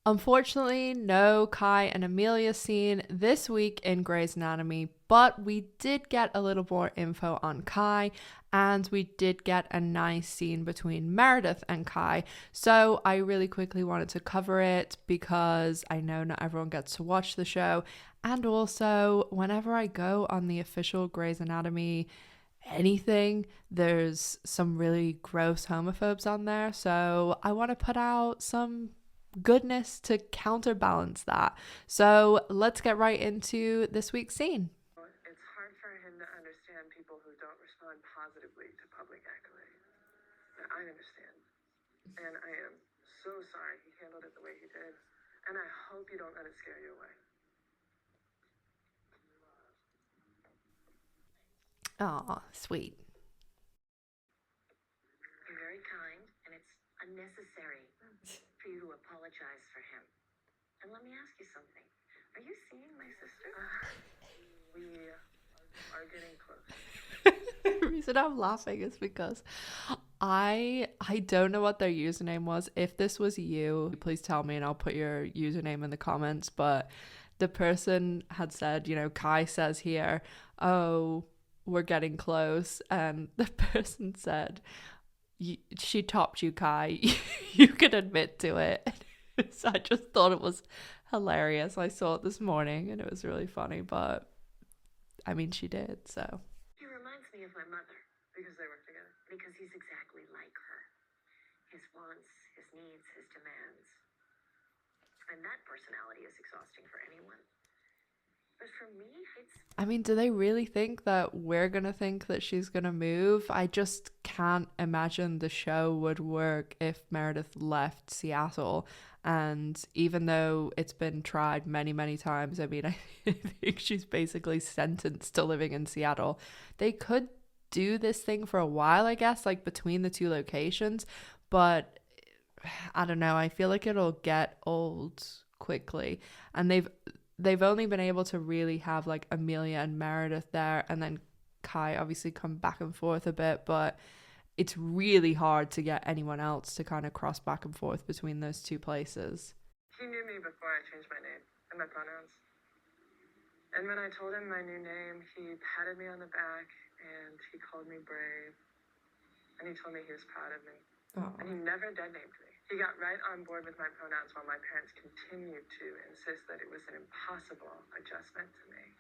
Unfortunately, no Kai and Amelia scene this week in Grey's Anatomy, but we did get a little more info on Kai, and we did get a nice scene between Meredith and Kai. So I really quickly wanted to cover it because I know not everyone gets to watch the show. And also, whenever I go on the official Grey's Anatomy anything, there's some really gross homophobes on there. So I want to put out some goodness to counterbalance that. So let's get right into this week's scene. It's hard for him to understand people who don't respond positively to public accolade. But I understand. And I am so sorry he handled it the way he did. And I hope you don't let it scare you away. Aw, sweet. You're very kind, and it's unnecessary for you to apologize for him. And let me ask you something. Are you seeing my sister? We are getting close. The reason I'm laughing is because I don't know what their username was. If this was you, please tell me and I'll put your username in the comments. But the person had said, Kai says here, oh, we're getting close. And the person said, she topped you, Kai. You can admit to it. So I just thought it was hilarious. I saw it this morning and it was really funny. But I mean, she did, so. He reminds me of my mother. Because they work together. Because he's exactly like her. His wants, his needs, his demands. And that personality is exhausting for anyone. But for me, I mean, do they really think that we're going to think that she's going to move? I just can't imagine the show would work if Meredith left Seattle. And even though it's been tried many, many times, I mean, I think she's basically sentenced to living in Seattle. They could do this thing for a while, I guess, like between the two locations. But I don't know. I feel like it'll get old quickly. And they've only been able to really have like Amelia and Meredith there, and then Kai obviously come back and forth a bit, but it's really hard to get anyone else to kind of cross back and forth between those two places. He knew me before I changed my name and my pronouns. And when I told him my new name, he patted me on the back and he called me brave. And he told me he was proud of me. Oh. And he never dead named me. He got right on board with my pronouns while my parents continued to insist that it was an impossible adjustment to make.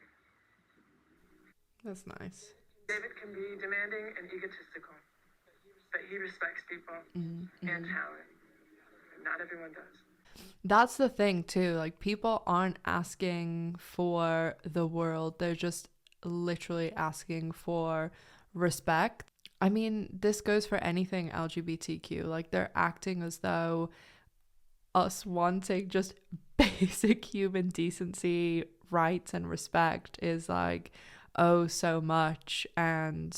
That's nice. David can be demanding and egotistical, but he respects people and talent. Not everyone does. That's the thing too. Like, people aren't asking for the world. They're just literally asking for respect. I mean, this goes for anything LGBTQ. Like, they're acting as though us wanting just basic human decency, rights, and respect is like, oh, so much. And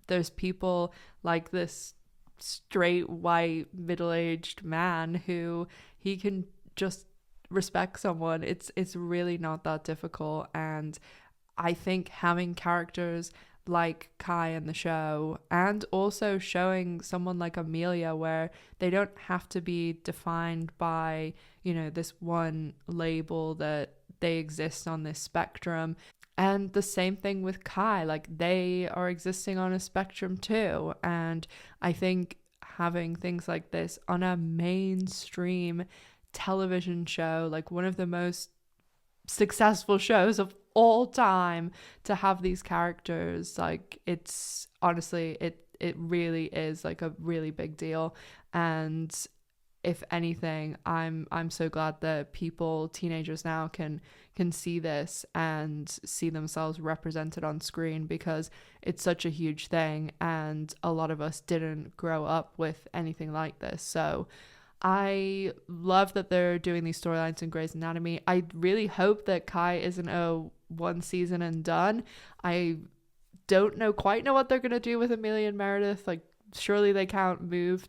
there's people like this straight, white, middle-aged man who he can just respect someone. It's really not that difficult. And I think having characters like Kai in the show, and also showing someone like Amelia where they don't have to be defined by, this one label, that they exist on this spectrum. And the same thing with Kai, like, they are existing on a spectrum too. And I think having things like this on a mainstream television show, like one of the most successful shows of all time, to have these characters, like, it's honestly, it really is like a really big deal. And if anything, I'm so glad that teenagers now can see this and see themselves represented on screen, because it's such a huge thing and a lot of us didn't grow up with anything like this. So I love that they're doing these storylines in Grey's Anatomy. I really hope that Kai isn't a one season and done. I don't quite know what they're going to do with Amelia and Meredith. Like, surely they can't move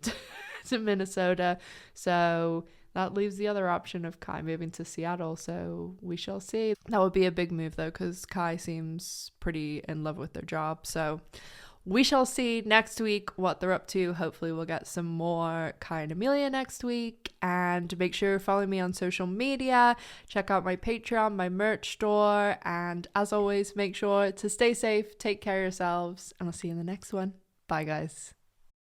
to Minnesota. So that leaves the other option of Kai moving to Seattle. So we shall see. That would be a big move though, because Kai seems pretty in love with their job. So we shall see next week what they're up to. Hopefully we'll get some more Kai and Amelia next week. And make sure you follow me on social media. Check out my Patreon, my merch store. And as always, make sure to stay safe, take care of yourselves, and I'll see you in the next one. Bye, guys.